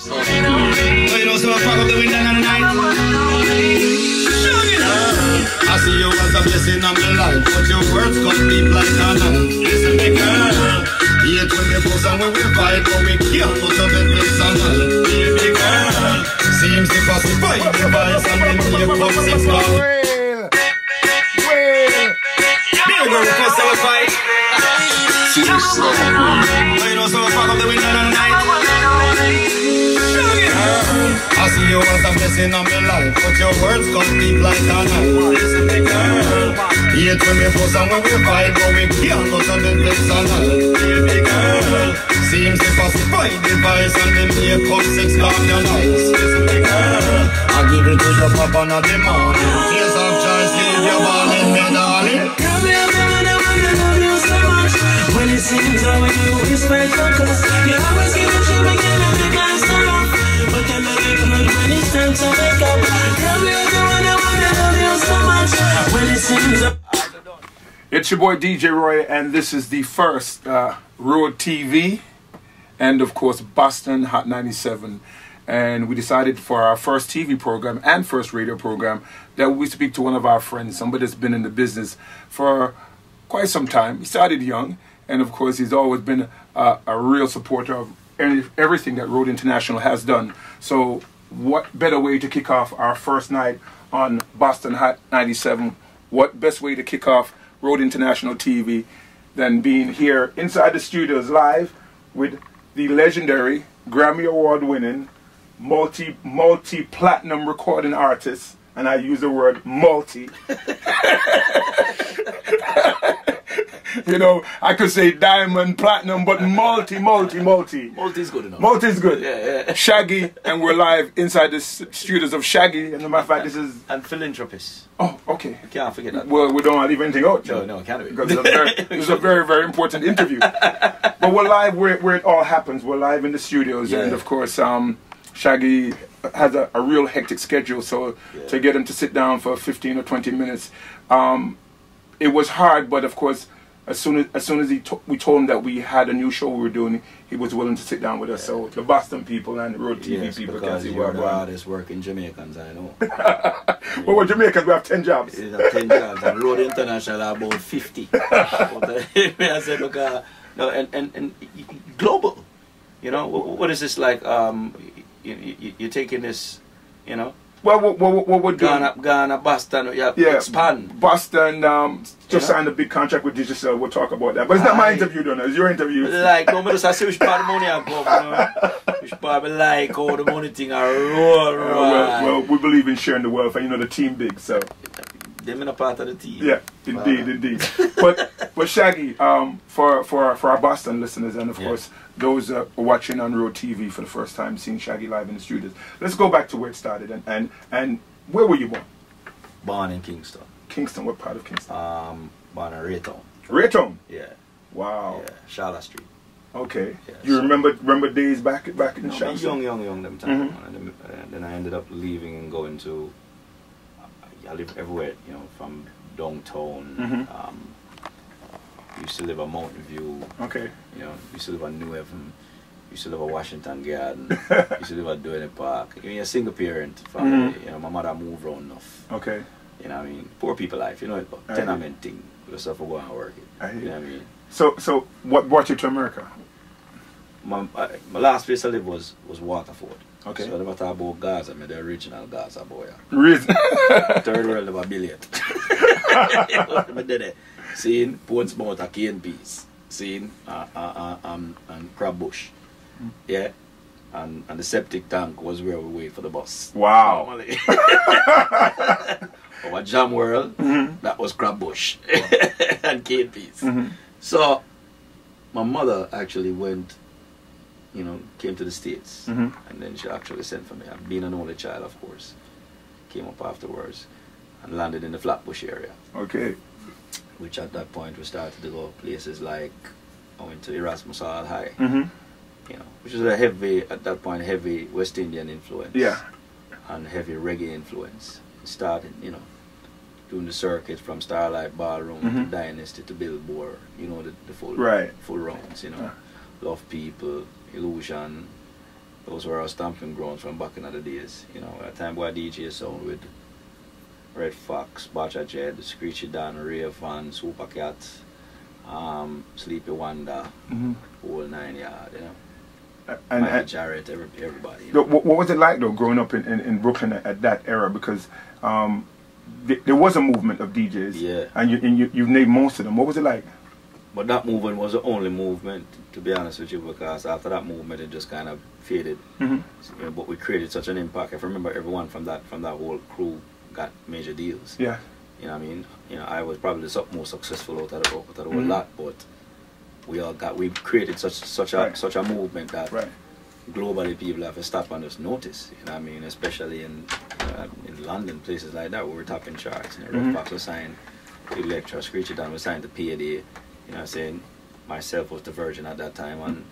So you know, so I fuck up the window and the night. I see you as a blessing on my life, but your words come deep like a knife. Listen me girl, hate when we post and when we vibe, but we can't put up in this and that. Baby girl, seems to pacify the vibes and then you come six months. Baby girl, request our fight. So you know, so I fuck up the window and the night. I see you as a blessing on my life, but your words come deep like a knife. Listen me girl, hate when we post and when we vibe, but we can't put on the this and that. Baby girl, seems to pacify the vibes and then you come six calm your nights. Listen me girl, I give it to your papa not the morning. Tears of joy, sleep your balling, me darling. When it seems how you respect your cause, you always give a shit again and the guys turn off. But then I get good when it's time to wake up. Tell me the one I wanna love you so much. When it seems It's your boy DJ Roy, and this is the first Road TV and of course Boston Hot 97. And we decided for our first TV program and first radio program that we speak to one of our friends, somebody that's been in the business for quite some time. He started young, and of course he's always been a real supporter of everything that Road International has done. So what better way to kick off our first night on Boston Hot 97? What best way to kick off Road International TV than being here inside the studios live with the legendary Grammy Award winning multi-platinum recording artist, and I use the word multi. You know, I could say diamond, platinum, but multi. Multi is good enough. Multi is good. Yeah. Shaggy, and we're live inside the studios of Shaggy, and as a matter of fact, this is... And philanthropist. Oh, okay. I can't forget that. Well, we don't want to leave anything out. No, I can't do it. Because it's a very, very important interview. But we're live where it all happens. We're live in the studios, and of course, Shaggy has a real hectic schedule, so to get him to sit down for 15 or 20 minutes, it was hard, but of course, as soon as we told him that we had a new show we were doing, he was willing to sit down with us. So the Boston people and the Road TV people can see we're the hardest working Jamaicans I know. Well, we're Jamaicans, we have 10 jobs. We have 10 jobs, and Road International are about 50. I said, look, no, and global, you know, what is this like? You're taking this, you know. Well, what we're doing? Ghana, Boston, expand. Boston just signed a big contract with Digicel. We'll talk about that. But it's not my interview, though. It's your interview. Like, no, but I say which part of the money I go, you know. Which part I like, all the money thing I roll, well, we believe in sharing the wealth, and you know the team big, so. Them in a part of the team. Yeah, indeed. But Shaggy, for our Boston listeners, and of course those watching on Road TV for the first time, seeing Shaggy live in the studios, let's go back to where it started. And where were you born? Born in Kingston. Kingston, what part of Kingston? Born in Raytown. Raytown? Yeah. Wow. Yeah, Charlotte Street. Okay. Yeah, you remember days back in Charlotte? Young them time. And then I ended up leaving and going to. I lived everywhere, you know, from downtown. Used to live at Mountain View. Okay. You know, used to live at New Haven. Used to live at Washington Garden. Used to live at Duane Park. You're a single parent family. You know, my mother moved around enough. Okay. You know what I mean? Poor people life, you know, tenement thing. Yourself for going and work it. You know what I mean? So what brought you to America? My last place I lived was Waterford. Okay. So I never talk about Gaza, I'm the original Gaza boy. Reason? Third world of a billion. I did it. Seeing Portsmouth a cane piece. Seeing and Crab Bush. Yeah. And the septic tank was where we wait for the bus. Wow. Our Jam World, that was Crab Bush and cane piece. So my mother actually went, you know, came to the States, and then she actually sent for me. I'm being an only child, of course. Came up afterwards and landed in the Flatbush area. Okay. Which at that point we started to go places like, I went to Erasmus Hall High, you know, which was a heavy, at that point, heavy West Indian influence. Yeah. And heavy reggae influence. Started, you know, doing the circuit from Starlight Ballroom to Dynasty to Billboard, you know, the full rounds, you know. Love People, Illusion, those were our stamping grounds from back in the days. You know, at the time we had DJ sound with Red Fox, Bacha Jed, Screechy Dan, Ray Van, Super Cat, Sleepy Wonder, whole 9 yard, you know. And Jarrett, everybody. You know? What was it like though, growing up in Brooklyn at that era? Because there was a movement of DJs, yeah, and you've named most of them. What was it like? But that movement was the only movement, to be honest with you, because after that movement it just kind of faded. But we created such an impact. I remember everyone from that whole crew got major deals. Yeah. You know what I mean? You know, I was probably the most successful out of the whole lot, but we created such a movement that globally people have to stop and just notice. You know what I mean? Especially in London, places like that where we're topping charts. You know, Red Fox was signed to Electra, Screechy Dan was signed to Payday. You know what I'm saying? Myself was the Virgin at that time, and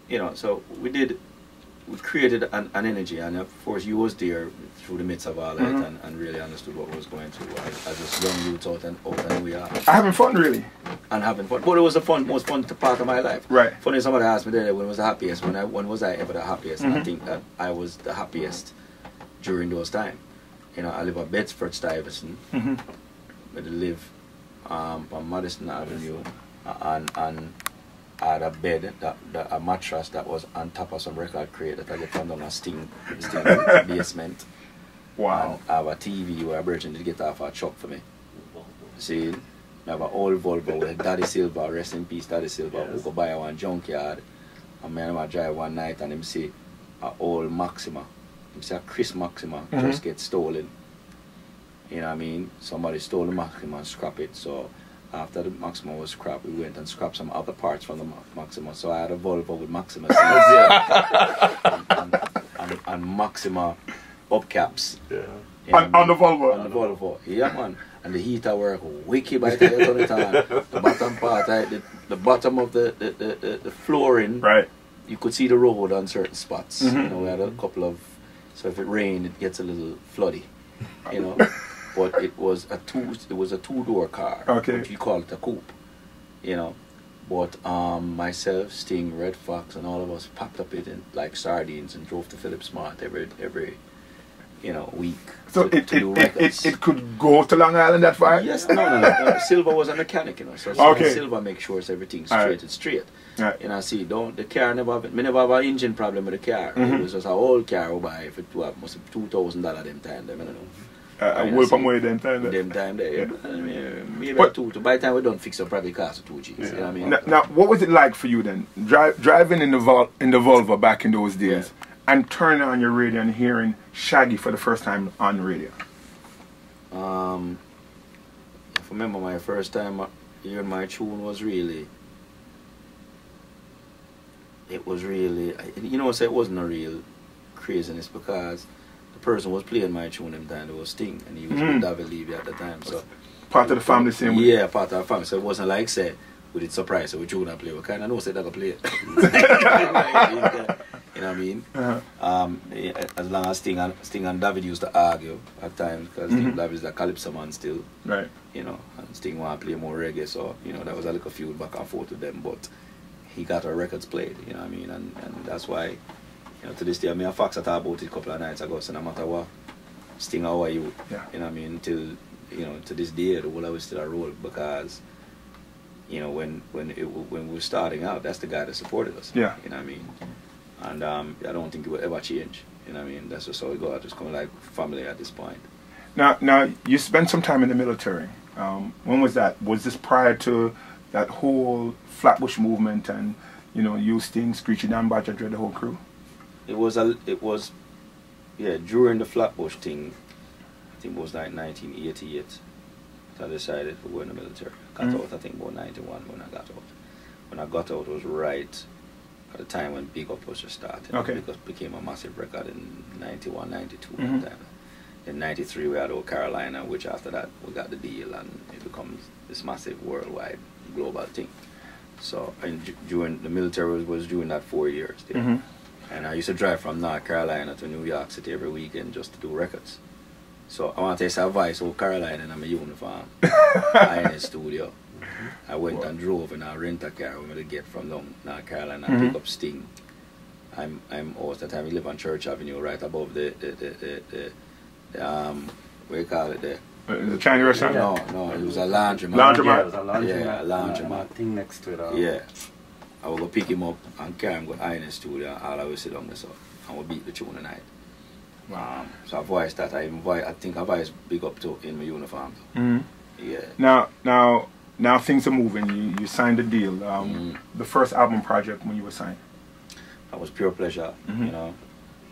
you know, so we created an energy, and of course you was there through the midst of all that and really understood what was going through as this young youth out in New York. Having fun, really. And having fun. But it was the most fun part of my life. Right. Funny, somebody asked me there when was the happiest, when was I ever the happiest? And I think that I was the happiest during those times. You know, I live at Bedford-Stuyvesant. I live on Madison Avenue, and I had a bed, a mattress that was on top of some record crate that I get from down a Sting basement. Wow. And I have a TV where I Virgin did get off a truck for me. See, I have an old Volvo with Daddy Silva, rest in peace Daddy Silva, who go buy one junkyard. And I drive one night and him see an old Maxima. Him see a Chris Maxima just get stolen. You know what I mean? Somebody stole the Maxima and scrap it. So after the Maxima was scrapped, we went and scrapped some other parts from the Maxima. So I had a Volvo with Maxima and Maxima hubcaps. Yeah. On the Volvo? On the Volvo, yeah man. And the heater work wicked by the time you turn it on. The bottom part, the bottom of the flooring, right, you could see the road on certain spots. You know, we had a couple of, so if it rained, it gets a little floody. You know. But it was a two-door car. Okay. Which you call it a coupe. You know. But myself, Sting, Red Fox, and all of us popped up it in like sardines and drove to Philip Smart every week. So it could go to Long Island that far? Yes, no. Silva was a mechanic, you know. So Silva makes sure everything's straight. Right. You know, see, the car never have an engine problem with the car. It was just an old car we buy for must be $2,000 them time, them, you know. Them time there. Maybe by the time we don't fix up, probably cost 2 Gs. You know what I mean? Now, what was it like for you then? Driving in the Volvo back in those days and turning on your radio and hearing Shaggy for the first time on the radio? If I remember my first time hearing my tune was really, you know, so it wasn't a real craziness because the person was playing my tune them time, it was Sting, and he was with David Levy at the time. So part of the family same way? Yeah, part of the family. So it wasn't like, say, we did surprise, so we tune and play. We kind of know, say, that I play it. You know what I mean? As long as Sting and David used to argue at times, because David is a calypso man still. Right. You know, and Sting want to play more reggae, so, you know, that was a little feud back and forth with them, but he got our records played, you know what I mean? And that's why, you know, to this day, I mean, I faxed about it a couple of nights ago, so no matter what, Sting, how are you? Yeah. You know what I mean? Till, you know, to this day, the whole was still a role because, you know, when we were starting out, that's the guy that supported us. Yeah. You know what I mean? And I don't think it will ever change. You know what I mean? That's just how we go out, just kind of like family at this point. Now you spent some time in the military. When was that? Was this prior to that whole Flatbush movement and, you know, you, Sting, Screechy Dan, Bacha Dread, the whole crew? It was during the Flatbush thing. I think it was like 1988. I decided to go in the military. Got out, I think, about 91 when I got out. When I got out, it was right at the time when Big Up was just starting. Okay. Because it became a massive record in 91, 92 that time. In 93 we had Old Carolina, which after that we got the deal and it becomes this massive worldwide global thing. So during the military was doing that 4 years there. And I used to drive from North Carolina to New York City every weekend just to do records. So I want to take some advice, Old Carolina in my uniform. I in the studio. I went and drove in a rent-a-car when I get from North Carolina and pick up Sting I'm host at the time. We live on Church Avenue, right above the what do you call it there? The Chinese restaurant? No, it was a laundromat. Laundromat? Yeah, it was a laundromat. Yeah, a laundromat. Thing next to it. Yeah. I would go pick him up and carry him go in the studio, and all I would sit down there, so and we beat the tune tonight. Wow. So I voiced that. I think I voiced big up to in my uniform. Yeah. Now things are moving. You signed a deal. The first album project when you were signed. That was pure pleasure. You know.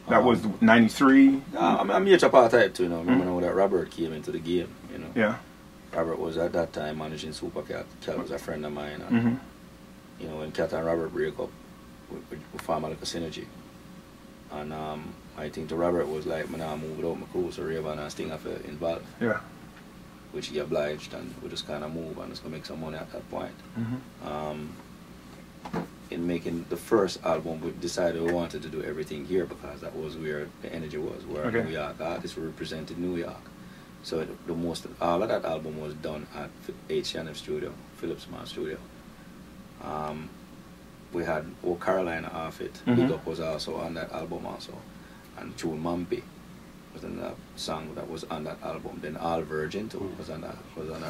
That was '93. I'm here to part type too. You know. Remember that Robert came into the game. You know. Yeah. Robert was at that time managing Supercat. Cat was a friend of mine. And, you know, when Cat and Robert break up, we form like a synergy. And I think to Robert was like, man, I move without my crew, so Raven and Sting have to involve. Yeah. Which he obliged, and we just kind of move and just gonna make some money at that point. In making the first album, we decided we wanted to do everything here because that was where the energy was. We're a New York artists, we represented New York. So all of that album was done at H&F Studio, Phillips Man Studio. We had Carolina off it. Big Up was also on that album also. And Tune Mampi was on that song that was on that album. Then All Virgin too was on that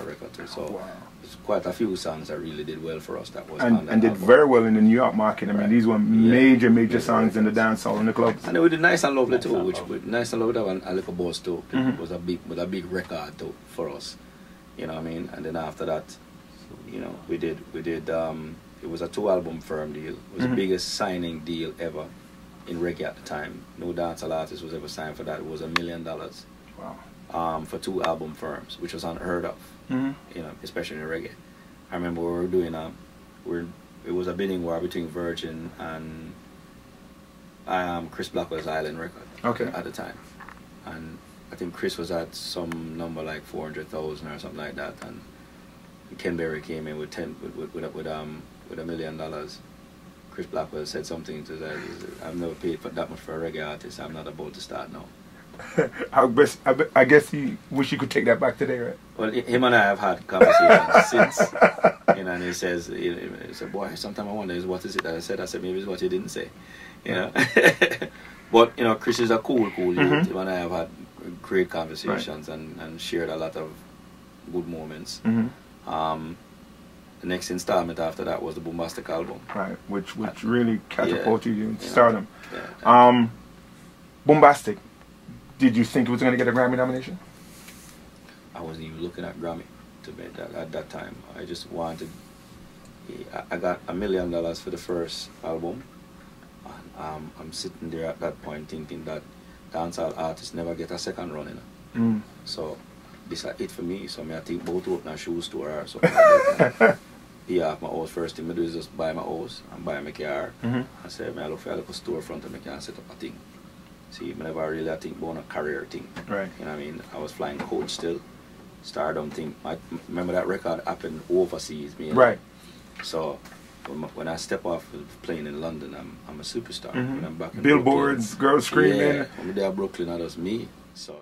record too. So there's quite a few songs that really did well for us that was on that and did album. very well in the New York market. I mean, these were major songs in the dance hall and the clubs. And then we did Nice and Lovely too, which with Nice and Lovely and A Little Buzz too. It was a big record too for us. You know what I mean? And then after that, you know, we did it was a 2-album firm deal. It was the biggest signing deal ever in reggae at the time. No dancehall artist was ever signed for that. It was $1 million. Wow. For 2-album firms, which was unheard of. You know, especially in reggae. I remember we were doing it was a bidding war between Virgin and Chris Blackwell's Island record at the time. And I think Chris was at some number like 400,000 or something like that, and Ken Berry came in with $1 million. Chris Blackwell said something to that. I've never paid for that much for a reggae artist. I'm not about to start now. I guess you wish you could take that back today, right? Well, him and I have had conversations since. You know, and he says, boy, sometimes I wonder, what is it that I said? I said, maybe it's what you didn't say. You know? But, you know, Chris is a cool youth. Him and I have had great conversations and shared a lot of good moments. The next installment after that was the Bombastic album. Right, which really catapulted you into stardom. Bombastic, did you think it was going to get a Grammy nomination? I wasn't even looking at Grammy at that time. I just wanted, I got $1 million for the first album. And, I'm sitting there at that point thinking that dancehall artists never get a second run, you know. So this is it for me. So I think both open a shoe store or something like that. Yeah, my house first thing I do is just buy my house and buy my car. I say, I look for a little storefront and I can set up a thing. See, I never really think about a career thing. Right. You know what I mean? I was flying coach still. Stardom thing. I remember that record happened overseas. Right. So when I step off playing in London, I'm a superstar. When I'm back in Billboards, Brooklyn, girls screaming. Yeah, when I'm there in Brooklyn, that was me. So.